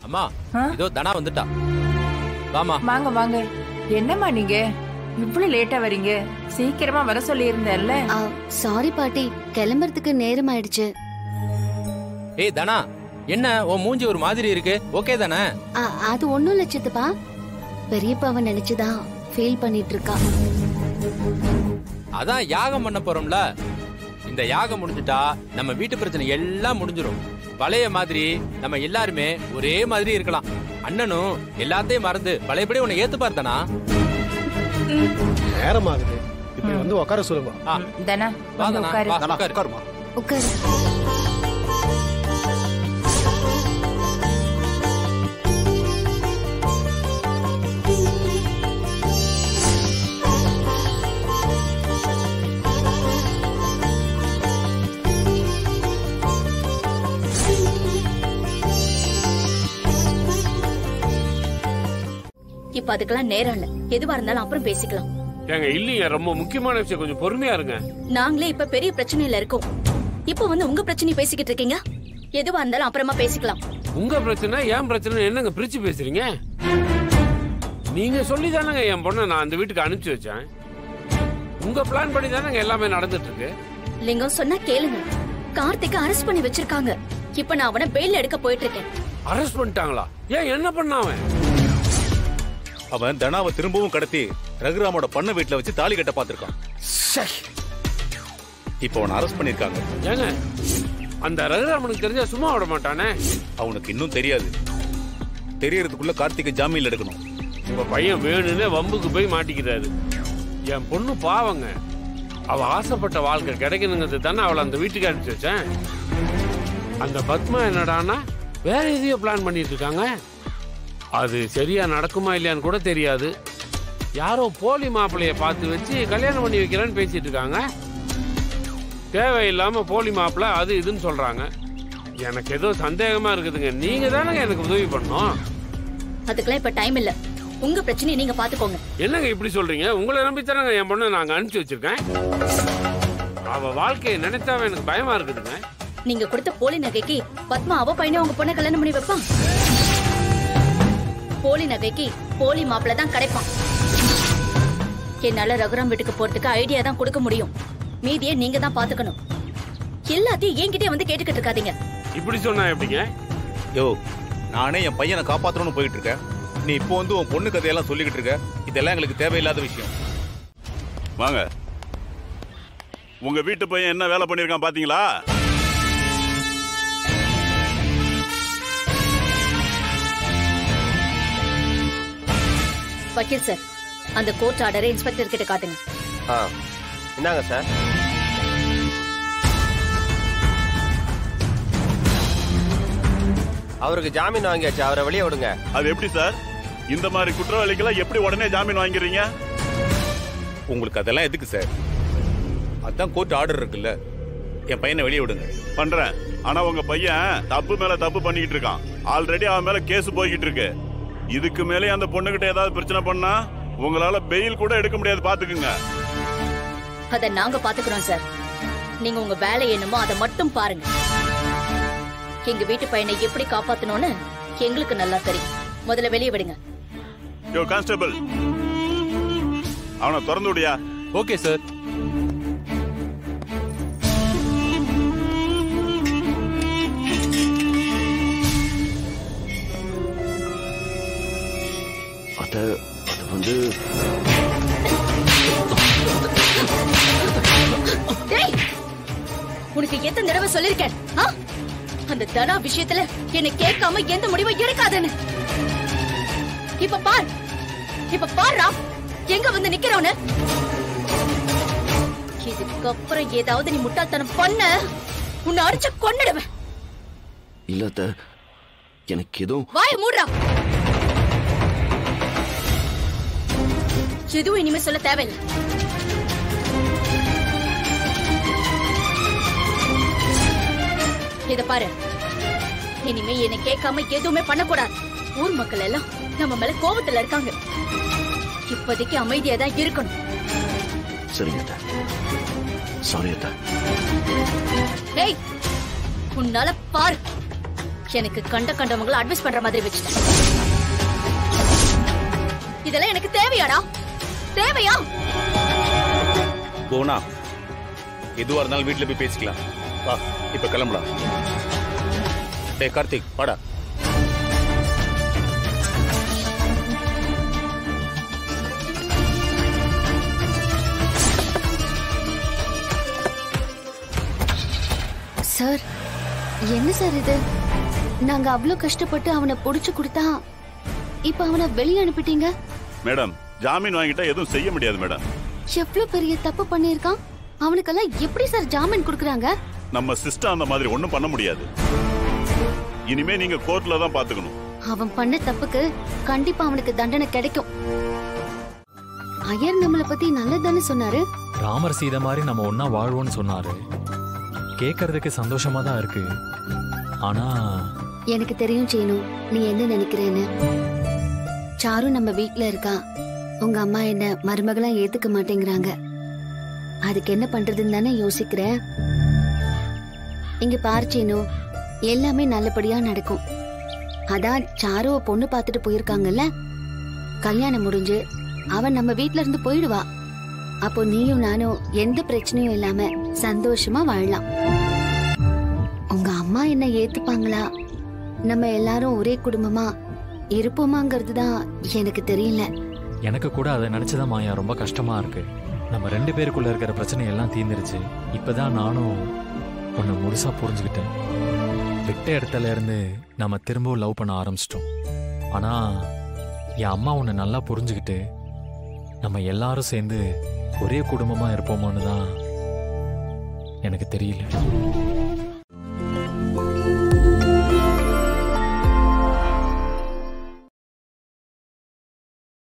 அம்மா இதோ தனா வந்துட்டா. வாமா. வாங்க வாங்க. என்னம்மா நீங்க இவ்வளவு லேட்டா வரீங்க? சீக்கிரமா வர சொல்லி இருந்தேன்ல. சாரி பாட்டி, கிளம்புறதுக்கு நேரம் ஆயிடுச்சு. ஏய் தனா, என்ன உன் மூஞ்சி ஒரு மாதிரி இருக்கு? ஓகே தானே? அது ஒண்ணும் இல்ல சித்தப்பா, பெரியப்பாவை நினைச்சுதான் ஃபீல் பண்ணிட்டு இருக்கா. அதான் யாகம் பண்ண போறோம்ல. இந்த யாகம் முடிஞ்சிட்டா நம்ம வீட்டு பிரச்சனை எல்லாம் முடிஞ்சிரும். பழைய மாதிரி நம்ம எல்லாருமே ஒரே மாதிரி இருக்கலாம். அண்ணனும் எல்லாத்தையும் மறந்து பழையபடி உன்னை ஏத்து பார்த்தானா? நேரம் ஆகுது, இப்படி வந்து உட்கார சொல்லுங்க. தனா உட்காரு. இப்ப அதுக்கெல்லாம் நேரம் இல்ல, எதுவா இருந்தாலும் அப்புறம் பேசிக்கலாம். ஏங்க இல்லீங்க, ரொம்ப முக்கியமான விஷயம், கொஞ்சம் பொறுமையா இருங்க. நாங்களே இப்ப பெரிய பிரச்சனையில இருக்கோம். இப்ப வந்து உங்க பிரச்சனை பேசிக்கிட்டு இருக்கீங்க. எதுவா இருந்தாலும் அப்புறமா பேசிக்கலாம். உங்க பிரச்சனை என் பிரச்சனை என்னங்க பிரிச்சு பேசுறீங்க? நீங்க சொல்லி தானங்க என் பொண்ணை நான் அந்த வீட்டுக்கு அனுப்பிச்சு வச்சேன். உங்க பிளான் படி தானங்க எல்லாமே நடந்துட்டு இருக்கு. லிங்கம் சொன்னா கேளுங்க. கார்த்திக் அரெஸ்ட் பண்ணி வச்சிருக்காங்க. இப்ப நான் அவனை பெயில் எடுக்க போயிட்டு இருக்கேன். அரெஸ்ட் பண்ணிட்டாங்களா? ஏன், என்ன பண்ண அவன்? அவன் தனாவை திரும்பவும் கடத்தி ரகுராமோட பண்ண வீட்டுல வச்சு தாலி கட்ட பாத்திருக்கான். இப்ப அவனை அரெஸ்ட் பண்ணிருக்காங்க. ஏங்க, அந்த ரகுராமனுக்கு தெரிஞ்சா சும்மா விட மாட்டானே. அவனுக்கு இன்னும் தெரியாது. தெரியறதுக்குள்ள கார்த்திகை ஜாமீன்ல எடுக்கணும். உங்க பையன் வேணும்னே வம்புக்கு போய் மாட்டிக்கிறாரு. என் பொண்ணு பாவங்க, அவ ஆசைப்பட்ட வாழ்க்கை கிடைக்கணுங்கிறது தானே அவளை அந்த வீட்டுக்கு அனுப்பிச்சு வச்சேன். அந்த பத்மா என்னடானா வேற எதையோ பிளான் பண்ணிட்டு இருக்காங்க. அது சரியா நடக்குமா இல்லையான்னு கூட தெரியாது. யாரோ போலி மாப்பிள்ளைய பார்த்து வச்சு கல்யாணம் பண்ணி வைக்கிறேன்னு பேசிட்டு இருக்காங்க. தேவையில்லாம போலி மாப்பிள்ளை அது இதுன்னு சொல்றாங்க. எனக்கு ஏதோ சந்தேகமா இருக்குதுங்க. நீங்க தானங்க எனக்கு உதவி பண்ணணும். அதுக்கெல்லாம் இப்ப டைம் இல்ல. உங்க பிரச்சனையை நீங்க பாத்துக்கோங்க. என்னங்க இப்படி சொல்றீங்க? உங்களை நம்பித்தானங்க என் பொண்ணை நாங்க அனுப்பிச்சு வச்சிருக்கேன். அவ வாழ்க்கையை நினைத்தாவே எனக்கு பயமா இருக்குதுங்க. நீங்க கொடுத்த போலி நகைக்கு பத்மா அவ பையனை உங்க பொண்ணை கல்யாணம் பண்ணி வைப்பான். போலி நகைக்கு போலி மாப்பிள்ள தான் கிடைப்பான். என்னால ரகுராம் வீட்டுக்கு போறதுக்கு ஐடியா தான் கொடுக்க முடியும். மீதியை நீங்க தான் பாத்துக்கணும். எல்லாத்தையும் என்கிட்டே வந்து கேட்டுக்கிட்டு இருக்காதீங்க. இப்படி சொன்னா எப்படிங்க? யோ, நானே என் பையனை காப்பாற்றணும்னு போயிட்டு இருக்கேன். நீ இப்போ வந்து உன் பொண்ணு கதையெல்லாம் சொல்லிக்கிட்டு இருக்க. இதெல்லாம் எங்களுக்கு தேவையில்லாத விஷயம். வாங்க. உங்க வீட்டு பையன் என்ன வேலை பண்ணிருக்கான் பாத்தீங்களா? வக்கீல் சார், அந்த கோர்ட் ஆர்டரை இன்ஸ்பெக்டர் கிட்ட காட்டுங்க. என்னங்க சார்? அவருக்கு ஜாமீன் வாங்கியாச்சு, அவரை வெளியே விடுங்க. அது எப்படி சார்? இந்த மாதிரி குற்றவாளிக்கெல்லாம் எப்படி உடனே ஜாமீன் வாங்கிறீங்க? உங்களுக்கு அதெல்லாம் எதுக்கு சார்? அதான் கோர்ட் ஆர்டர் இருக்குல்ல. என் பையனை வெளியே விடுங்க. பண்றேன். ஆனா உங்க பையன் தப்பு மேல தப்பு பண்ணிக்கிட்டு இருக்கான். ஆல்ரெடி அவன் மேல கேஸ் போய்கிட்டு இருக்கு. இதுக்கு மேலே அந்த பொண்ணுகிட்ட ஏதாவது பிரச்சனை பண்ணா உங்களால பெயில் கூட எடுக்க முடியாது, பாத்துக்குங்க. அத நாங்க பாத்துக்கிறோம் சார். நீங்க உங்க வேலை என்னமோ அதை மட்டும் பாருங்க. எங்க வீட்டு பையனை எப்படி காப்பாத்தணும்னு எங்களுக்கு நல்லா தெரியும். முதல்ல வெளியே விடுங்க. யோ கான்ஸ்டபிள், அவனை திறந்து விடியா? Okay sir. அது வந்து உனக்கு எத்தனை தடவை சொல்லிருக்கேன் அந்த தனா விஷயத்துல என்ன கேட்காம எந்த முடிவும் எடுக்காதுன்னு. இப்ப பாரு எங்க வந்து நிக்கிறவன. இதுக்கப்புறம் ஏதாவது நீ முட்டாள்தனம் பண்ண உன்னை அடிச்சு கொன்னுடுவேன். இல்ல எனக்கு எதுவும். வாய மூடுறா. எதுவும் இனிமே சொல்ல தேவையில்லை. இத பாரு, இனிமே என்ன கேட்காம எதுவுமே பண்ணக்கூடாது. ஊர் மக்கள் எல்லாம் நம்ம மேல கோபத்துல இருக்காங்க. இப்போதைக்கு அமைதியா தான் இருக்கணும். சரிங்க. சாரி. ஏய், உன்னால பாரு எனக்கு கண்டவங்களை அட்வைஸ் பண்ற மாதிரி வச்சுட்டேன். இதெல்லாம் எனக்கு தேவையாடா? தேவையா? போனா எதுவா இருந்தாலும் வீட்டுல போய் பேசிக்கலாம். வா இப்ப கிளம்பலாம். டேய் கார்த்திக் வாடா. சார், என்ன சார் இது? நாங்க அவ்வளவு கஷ்டப்பட்டு அவனை புடிச்சு கொடுத்தா இப்ப அவனை வெளியே அனுப்பிட்டீங்க. மேடம், ஜாமீன் வாங்கிட்டா எதுவும் செய்ய முடியாது மேடம். எவ்வளவு பெரிய தப்பு பண்ணிருக்கான். அவனுக்கெல்லாம் எப்படி சார் ஜாமீன் கொடுக்கறாங்க? நம்ம சிஸ்டம் அந்த மாதிரி ஒண்ணும் பண்ண முடியாது. இனிமே நீங்க கோர்ட்ல தான் பாத்துக்கணும். அவன் பண்ண தப்புக்கு கண்டிப்பா அவனுக்கு தண்டனை கிடைக்கும். ஐயர் நம்மளை பத்தி நல்லதானே சொன்னாரு. ராமர் சீதை மாதிரி நம்ம ஒன்னா வாழ்வோம்னு சொன்னாரு. கேட்கறதுக்கு சந்தோஷமா தான் இருக்கு. ஆனா எனக்கு தெரியும் சீனு, நீ என்ன நினைக்கிறேன்னு. சாரு நம்ம வீட்ல இருக்கா. உங்க அம்மா என்ன மருமகளா ஏத்துக்க மாட்டேங்கிறாங்க. அதுக்கு என்ன பண்றதுன்னு தானே யோசிக்கிறேன். இங்க பாரு சீனு, எல்லாமே நல்லபடியா நடக்கும். அதான் சாருவ பொண்ணு பார்த்துட்டு போயிருக்காங்கல்ல. கல்யாணம் முடிஞ்சு அவன் நம்ம வீட்ல இருந்து போயிடுவா. அப்போ நீயும் நானும் எந்த பிரச்சனையும் இல்லாம சந்தோஷமா வாழலாம். உங்க அம்மா என்ன ஏத்துப்பாங்களா? நம்ம எல்லாரும் ஒரே குடும்பமா இருப்போமாங்கிறது தான் எனக்கு தெரியல. எனக்கு கூட அதை நினைச்சுதான் மாயா ரொம்ப கஷ்டமா இருக்கு. நம்ம 2 பேருக்குள்ள இருக்கிற பிரச்சனை எல்லாம் தீர்ந்துருச்சு. இப்பதான் நானும் உன்னை முழுசா புரிஞ்சுக்கிட்டேன். விட்ட இடத்துல இருந்து நம்ம திரும்பவும் லவ் பண்ண ஆரம்பிச்சிட்டோம். ஆனா என் அம்மா உன்னை நல்லா புரிஞ்சுக்கிட்டு நம்ம எல்லாரும் சேர்ந்து ஒரே குடும்பமா இருப்போமோன்னு தான் எனக்கு தெரியல.